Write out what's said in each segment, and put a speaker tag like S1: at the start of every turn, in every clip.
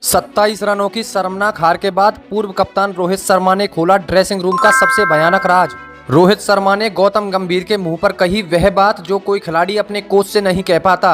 S1: 27 रनों की शर्मनाक हार के बाद पूर्व कप्तान रोहित शर्मा ने खोला ड्रेसिंग रूम का सबसे भयानक राज। रोहित शर्मा ने गौतम गंभीर के मुंह पर कही वह बात जो कोई खिलाड़ी अपने कोच से नहीं कह पाता।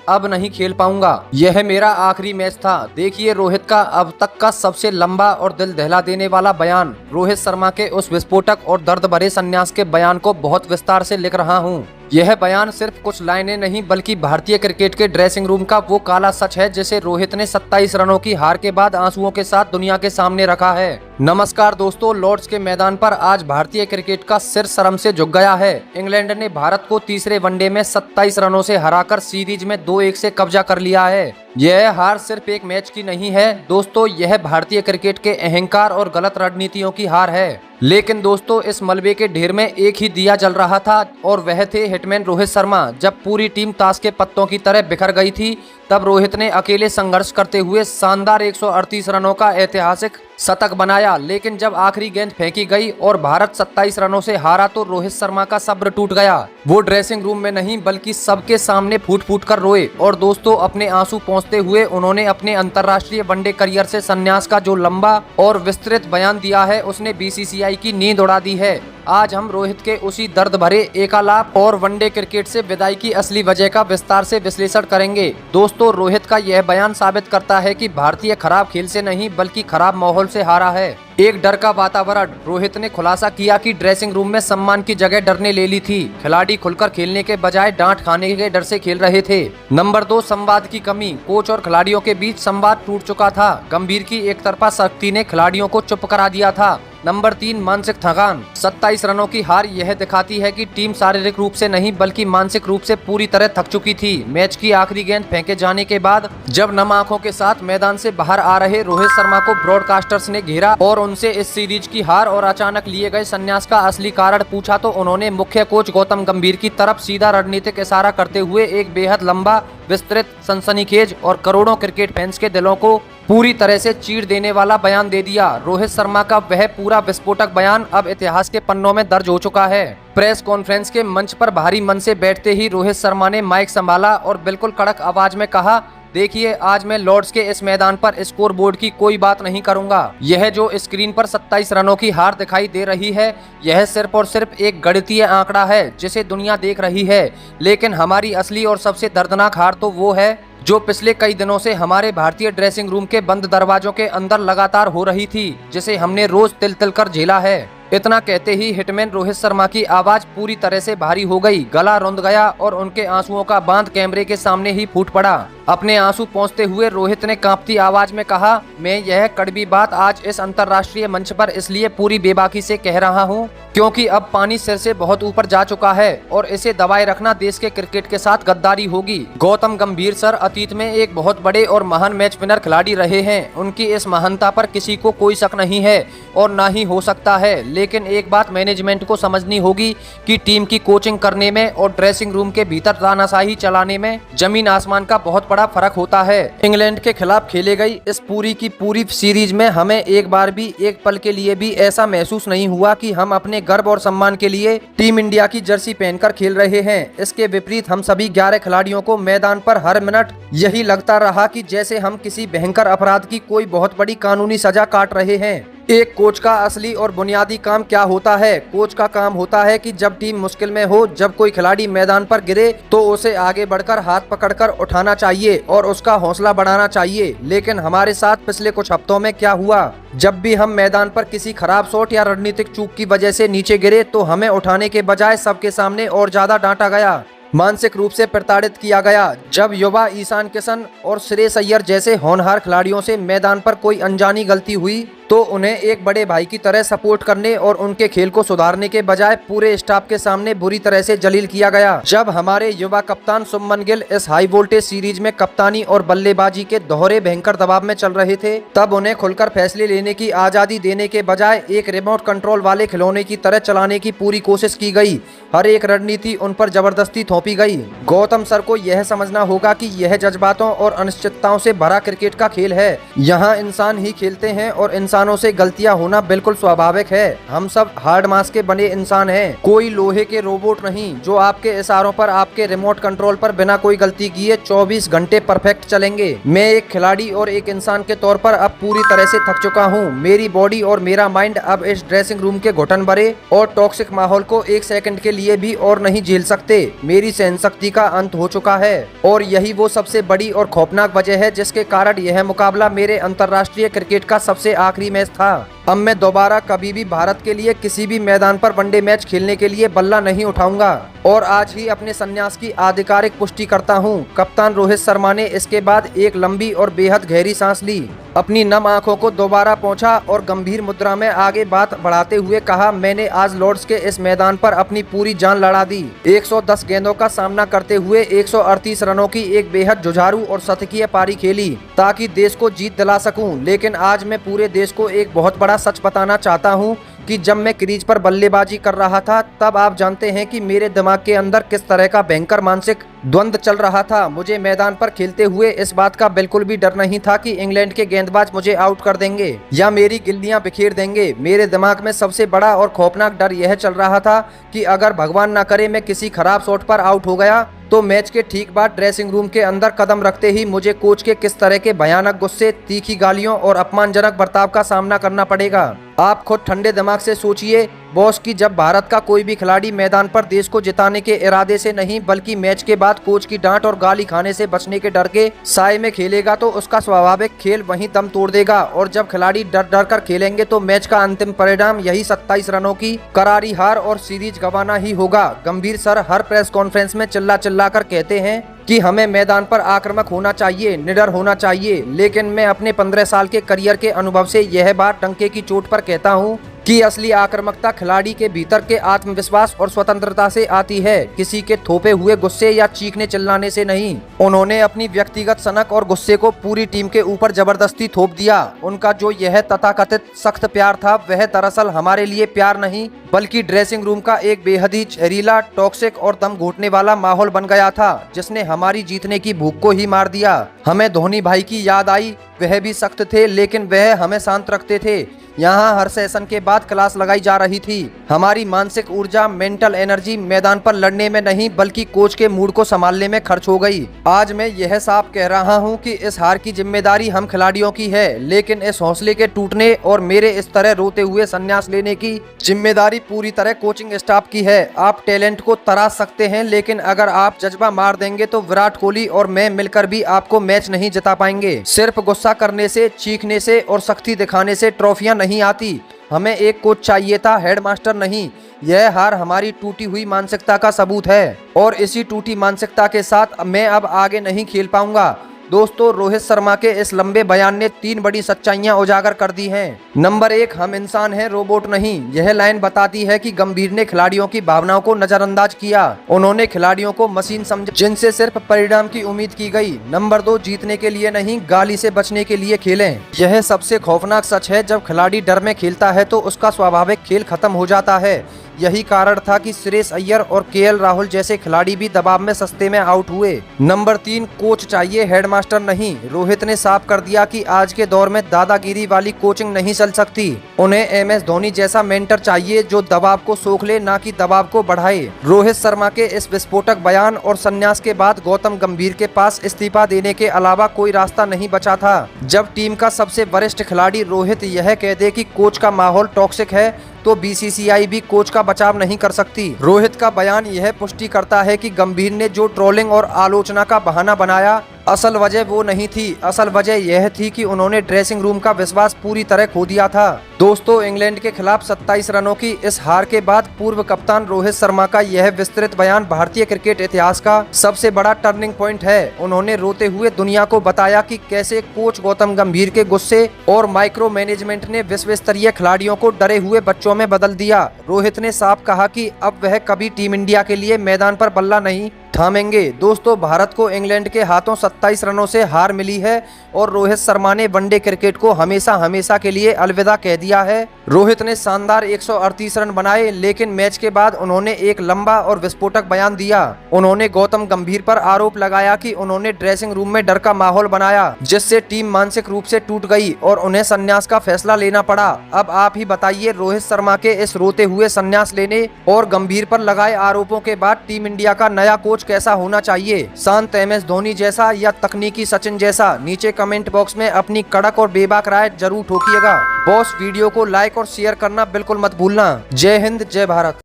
S1: अब नहीं खेल पाऊंगा, यह मेरा आखिरी मैच था। देखिए रोहित का अब तक का सबसे लंबा और दिल दहला देने वाला बयान। रोहित शर्मा के उस विस्फोटक और दर्द भरे संन्यास के बयान को बहुत विस्तार से लिख रहा हूं। यह बयान सिर्फ कुछ लाइनें नहीं बल्कि भारतीय क्रिकेट के ड्रेसिंग रूम का वो काला सच है जिसे रोहित ने 27 रनों की हार के बाद आंसुओं के साथ दुनिया के सामने रखा है। नमस्कार दोस्तों, लॉर्ड्स के मैदान पर आज भारतीय क्रिकेट का सिर शर्म से झुक गया है। इंग्लैंड ने भारत को तीसरे वनडे में 27 रनों से हराकर सीरीज में 2-1 से कब्जा कर लिया है। यह हार सिर्फ एक मैच की नहीं है दोस्तों, यह भारतीय क्रिकेट के अहंकार और गलत रणनीतियों की हार है। लेकिन दोस्तों, इस मलबे के ढेर में एक ही दिया जल रहा था और वह थे हिटमैन रोहित शर्मा। जब पूरी टीम ताश के पत्तों की तरह बिखर गई थी तब रोहित ने अकेले संघर्ष करते हुए शानदार 138 रनों का ऐतिहासिक शतक बनाया। लेकिन जब आखिरी गेंद फेंकी गई और भारत 27 रनों से हारा तो रोहित शर्मा का सब्र टूट गया। वो ड्रेसिंग रूम में नहीं बल्कि सबके सामने फूट फूट कर रोए और दोस्तों अपने आंसू पोंछते हुए उन्होंने अपने अंतर्राष्ट्रीय वनडे करियर से संन्यास का जो लंबा और विस्तृत बयान दिया है उसने बीसीसीआई की नींद उड़ा दी है। आज हम रोहित के उसी दर्द भरे एकालाप और वनडे क्रिकेट से विदाई की असली वजह का विस्तार से विश्लेषण करेंगे। दोस्तों, रोहित का यह बयान साबित करता है कि भारतीय खराब खेल से नहीं बल्कि खराब माहौल से हारा है। एक डर का वातावरण। रोहित ने खुलासा किया कि ड्रेसिंग रूम में सम्मान की जगह डर ने ले ली थी। खिलाड़ी खुलकर खेलने के बजाय डांट खाने के डर से खेल रहे थे। नंबर 2, संवाद की कमी। कोच और खिलाड़ियों के बीच संवाद टूट चुका था। गंभीर की एकतरफा सख्ती ने खिलाड़ियों को चुप करा दिया था। नंबर 3, मानसिक थकान। 27 रनों की हार यह दिखाती है कि टीम शारीरिक रूप से नहीं बल्कि मानसिक रूप से पूरी तरह थक चुकी थी। मैच की आखिरी गेंद फेंके जाने के बाद जब नम आंखों के साथ मैदान से बाहर आ रहे रोहित शर्मा को ब्रॉडकास्टर्स ने घेरा और उनसे इस सीरीज की हार और अचानक लिए गए संन्यास का असली कारण पूछा तो उन्होंने मुख्य कोच गौतम गंभीर की तरफ सीधा रणनीतिक इशारा करते हुए एक बेहद लंबा, विस्तृत, सनसनीखेज और करोड़ों क्रिकेट फैंस के दिलों को पूरी तरह से चीर देने वाला बयान दे दिया। रोहित शर्मा का वह पूरा विस्फोटक बयान अब इतिहास के पन्नों में दर्ज हो चुका है। प्रेस कॉन्फ्रेंस के मंच पर भारी मन से बैठते ही रोहित शर्मा ने माइक संभाला और बिल्कुल कड़क आवाज में कहा, देखिए आज मैं लॉर्ड्स के इस मैदान पर स्कोर बोर्ड की कोई बात नहीं करूंगा। यह जो स्क्रीन पर 27 रनों की हार दिखाई दे रही है यह सिर्फ और सिर्फ एक गणितीय आंकड़ा है जिसे दुनिया देख रही है। लेकिन हमारी असली और सबसे दर्दनाक हार तो वो है जो पिछले कई दिनों से हमारे भारतीय ड्रेसिंग रूम के बंद दरवाजों के अंदर लगातार हो रही थी, जिसे हमने रोज तिल तिल कर झेला है। इतना कहते ही हिटमैन रोहित शर्मा की आवाज पूरी तरह से भारी हो गई। गला रुंध गया और उनके आंसुओं का बांध कैमरे के सामने ही फूट पड़ा। अपने आंसू पोंछते हुए रोहित ने कांपती आवाज में कहा, मैं यह कड़वी बात आज इस अंतर्राष्ट्रीय मंच पर इसलिए पूरी बेबाकी से कह रहा हूं क्योंकि अब पानी सिर से बहुत ऊपर जा चुका है और इसे दबाए रखना देश के क्रिकेट के साथ गद्दारी होगी। गौतम गंभीर सर अतीत में एक बहुत बड़े और महान मैच विनर खिलाड़ी रहे हैं। उनकी इस महानता पर किसी को कोई शक नहीं है और ना ही हो सकता है। लेकिन एक बात मैनेजमेंट को समझनी होगी कि टीम की कोचिंग करने में और ड्रेसिंग रूम के भीतर तानाशाही चलाने में जमीन आसमान का बहुत बड़ा फर्क होता है। इंग्लैंड के खिलाफ खेले गई इस पूरी की पूरी सीरीज में हमें एक बार भी, एक पल के लिए भी ऐसा महसूस नहीं हुआ कि हम अपने गर्व और सम्मान के लिए टीम इंडिया की जर्सी पहनकर खेल रहे हैं। इसके विपरीत हम सभी 11 खिलाड़ियों को मैदान पर हर मिनट यही लगता रहा कि जैसे हम किसी भयंकर अपराध की कोई बहुत बड़ी कानूनी सजा काट रहे हैं। एक कोच का असली और बुनियादी काम क्या होता है? कोच का काम होता है कि जब टीम मुश्किल में हो, जब कोई खिलाड़ी मैदान पर गिरे तो उसे आगे बढ़कर हाथ पकड़कर उठाना चाहिए और उसका हौसला बढ़ाना चाहिए। लेकिन हमारे साथ पिछले कुछ हफ्तों में क्या हुआ? जब भी हम मैदान पर किसी खराब शॉट या रणनीतिक चूक की वजह से नीचे गिरे तो हमें उठाने के बजाय सबके सामने और ज्यादा डांटा गया, मानसिक रूप से प्रताड़ित किया गया। जब युवा ईशान किशन और श्रेयस अय्यर जैसे होनहार खिलाड़ियों से मैदान पर कोई अनजानी गलती हुई तो उन्हें एक बड़े भाई की तरह सपोर्ट करने और उनके खेल को सुधारने के बजाय पूरे स्टाफ के सामने बुरी तरह से जलील किया गया। जब हमारे युवा कप्तान शुभमन गिल इस हाई वोल्टेज सीरीज में कप्तानी और बल्लेबाजी के दोहरे भयंकर दबाव में चल रहे थे तब उन्हें खुलकर फैसले लेने की आजादी देने के बजाय एक रिमोट कंट्रोल वाले खिलौने की तरह चलाने की पूरी कोशिश की गई। हर एक रणनीति उन पर जबरदस्ती थोपी गई। गौतम सर को यह समझना होगा कि यह जज्बातों और अनिश्चितताओं से भरा क्रिकेट का खेल है। यहाँ इंसान ही खेलते हैं और इंसान इंसानों से गलतियां होना बिल्कुल स्वाभाविक है। हम सब हार्ड मास के बने इंसान हैं, कोई लोहे के रोबोट नहीं जो आपके इशारों पर, आपके रिमोट कंट्रोल पर बिना कोई गलती किए 24 घंटे परफेक्ट चलेंगे। मैं एक खिलाड़ी और एक इंसान के तौर पर अब पूरी तरह से थक चुका हूँ। मेरी बॉडी और मेरा माइंड अब इस ड्रेसिंग रूम के घुटन भरे और टॉक्सिक माहौल को एक सेकंड के लिए भी और नहीं झेल सकते। मेरी सहनशक्ति का अंत हो चुका है और यही वो सबसे बड़ी और खौफनाक वजह है जिसके कारण यह मुकाबला मेरे अंतर्राष्ट्रीय क्रिकेट का सबसे आखिरी मैच था। अब मैं दोबारा कभी भी भारत के लिए किसी भी मैदान पर वनडे मैच खेलने के लिए बल्ला नहीं उठाऊंगा और आज ही अपने संन्यास की आधिकारिक पुष्टि करता हूं। कप्तान रोहित शर्मा ने इसके बाद एक लंबी और बेहद गहरी सांस ली, अपनी नम आंखों को दोबारा पोंछा और गंभीर मुद्रा में आगे बात बढ़ाते हुए कहा, मैंने आज लॉर्ड्स के इस मैदान पर अपनी पूरी जान लड़ा दी। 110 गेंदों का सामना करते हुए 138 रनों की एक बेहद जुझारू और शतकीय पारी खेली ताकि देश को जीत दिला सकूं। लेकिन आज मैं पूरे देश को एक बहुत बड़ा सच बताना चाहता हूं कि जब मैं क्रीज पर बल्लेबाजी कर रहा था तब आप जानते हैं कि मेरे दिमाग के अंदर किस तरह का भयंकर मानसिक द्वंद्व चल रहा था। मुझे मैदान पर खेलते हुए इस बात का बिल्कुल भी डर नहीं था कि इंग्लैंड के गेंदबाज मुझे आउट कर देंगे या मेरी गिल्लियां बिखेर देंगे। मेरे दिमाग में सबसे बड़ा और खौफनाक डर यह चल रहा था कि अगर भगवान न करे मैं किसी खराब शॉट पर आउट हो गया तो मैच के ठीक बाद ड्रेसिंग रूम के अंदर कदम रखते ही मुझे कोच के किस तरह के भयानक गुस्से, तीखी गालियों और अपमानजनक बर्ताव का सामना करना पड़ेगा। आप खुद ठंडे दिमाग से सोचिए बॉस कि जब भारत का कोई भी खिलाड़ी मैदान पर देश को जिताने के इरादे से नहीं बल्कि मैच के बाद कोच की डांट और गाली खाने से बचने के डर के साए में खेलेगा तो उसका स्वाभाविक खेल वहीं दम तोड़ देगा। और जब खिलाड़ी डर डर कर खेलेंगे तो मैच का अंतिम परिणाम यही 27 रनों की करारी हार और सीरीज गंवाना ही होगा। गंभीर सर हर प्रेस कॉन्फ्रेंस में चिल्ला कर कहते हैं कि हमें मैदान पर आक्रामक होना चाहिए, निडर होना चाहिए, लेकिन मैं अपने 15 साल के करियर के अनुभव से यह बात टंके की चोट पर कहता हूं कि असली आक्रामकता खिलाड़ी के भीतर के आत्मविश्वास और स्वतंत्रता से आती है, किसी के थोपे हुए गुस्से या चीखने चिल्लाने से नहीं। उन्होंने अपनी व्यक्तिगत सनक और गुस्से को पूरी टीम के ऊपर जबरदस्ती थोप दिया। उनका जो यह तथाकथित सख्त प्यार था वह दरअसल हमारे लिए प्यार नहीं बल्कि ड्रेसिंग रूम का एक बेहद ही जहरीला, टॉक्सिक और दम घोटने वाला माहौल बन गया था जिसने हमारी जीतने की भूख को ही मार दिया। हमें धोनी भाई की याद आई, वह भी सख्त थे लेकिन वह हमें शांत रखते थे। यहाँ हर सेशन के बाद क्लास लगाई जा रही थी। हमारी मानसिक ऊर्जा, मेंटल एनर्जी मैदान पर लड़ने में नहीं बल्कि कोच के मूड को संभालने में खर्च हो गई। आज मैं यह साफ कह रहा हूँ कि इस हार की जिम्मेदारी हम खिलाड़ियों की है, लेकिन इस हौसले के टूटने और मेरे इस तरह रोते हुए संन्यास लेने की जिम्मेदारी पूरी तरह कोचिंग स्टाफ की है। आप टैलेंट को तराश सकते हैं लेकिन अगर आप जज्बा मार देंगे तो विराट कोहली और मैं मिलकर भी आपको मैच नहीं जिता पाएंगे। सिर्फ गुस्सा करने से, चीखने से और सख्ती दिखाने से ट्रॉफियां नहीं आती। हमें एक कोच चाहिए था, हेडमास्टर नहीं। यह हार हमारी टूटी हुई मानसिकता का सबूत है और इसी टूटी मानसिकता के साथ मैं अब आगे नहीं खेल पाऊंगा। दोस्तों, रोहित शर्मा के इस लंबे बयान ने 3 बड़ी सच्चाइयां उजागर कर दी हैं। नंबर 1, हम इंसान हैं, रोबोट नहीं। यह लाइन बताती है कि गंभीर ने खिलाड़ियों की भावनाओं को नजरअंदाज किया। उन्होंने खिलाड़ियों को मशीन समझा जिनसे सिर्फ परिणाम की उम्मीद की गई। नंबर 2, जीतने के लिए नहीं, गाली से बचने के लिए खेलें। यह सबसे खौफनाक सच है। जब खिलाड़ी डर में खेलता है तो उसका स्वाभाविक खेल खत्म हो जाता है। यही कारण था कि श्रेयस अय्यर और केएल राहुल जैसे खिलाड़ी भी दबाव में सस्ते में आउट हुए। नंबर 3, कोच चाहिए, हेडमास्टर नहीं। रोहित ने साफ कर दिया कि आज के दौर में दादागिरी वाली कोचिंग नहीं चल सकती। उन्हें एमएस धोनी जैसा मेंटर चाहिए जो दबाव को सोख ले, ना कि दबाव को बढ़ाए। रोहित शर्मा के इस विस्फोटक बयान और संन्यास के बाद गौतम गंभीर के पास इस्तीफा देने के अलावा कोई रास्ता नहीं बचा था। जब टीम का सबसे वरिष्ठ खिलाड़ी रोहित यह कह दे कि कोच का माहौल टॉक्सिक है तो बीसीसीआई भी कोच का बचाव नहीं कर सकती। रोहित का बयान यह पुष्टि करता है कि गंभीर ने जो ट्रोलिंग और आलोचना का बहाना बनाया, असल वजह वो नहीं थी। असल वजह यह थी कि उन्होंने ड्रेसिंग रूम का विश्वास पूरी तरह खो दिया था। दोस्तों, इंग्लैंड के खिलाफ 27 रनों की इस हार के बाद पूर्व कप्तान रोहित शर्मा का यह विस्तृत बयान भारतीय क्रिकेट इतिहास का सबसे बड़ा टर्निंग पॉइंट है। उन्होंने रोते हुए दुनिया को बताया कि कैसे कोच गौतम गंभीर के गुस्से और माइक्रो मैनेजमेंट ने विश्व स्तरीय खिलाड़ियों को डरे हुए बच्चों में बदल दिया। रोहित ने साफ कहा कि अब वह कभी टीम इंडिया के लिए मैदान पर बल्ला नहीं थामेंगे। दोस्तों, भारत को इंग्लैंड के हाथों 27 रनों से हार मिली है और रोहित शर्मा ने वनडे क्रिकेट को हमेशा हमेशा के लिए अलविदा कह दिया है। रोहित ने शानदार 138 रन बनाए, लेकिन मैच के बाद उन्होंने एक लंबा और विस्फोटक बयान दिया। उन्होंने गौतम गंभीर पर आरोप लगाया कि उन्होंने ड्रेसिंग रूम में डर का माहौल बनाया, जिससे टीम मानसिक रूप से टूट गई और उन्हें संन्यास का फैसला लेना पड़ा। अब आप ही बताइए, रोहित शर्मा के इस रोते हुए संन्यास लेने और गंभीर पर लगाए आरोपों के बाद टीम इंडिया का नया कोच कैसा होना चाहिए? शांत MS धोनी जैसा या तकनीकी सचिन जैसा? नीचे कमेंट बॉक्स में अपनी कड़क और बेबाक राय जरूर ठोकिएगा। बॉस, वीडियो को लाइक और शेयर करना बिल्कुल मत भूलना। जय हिंद, जय भारत।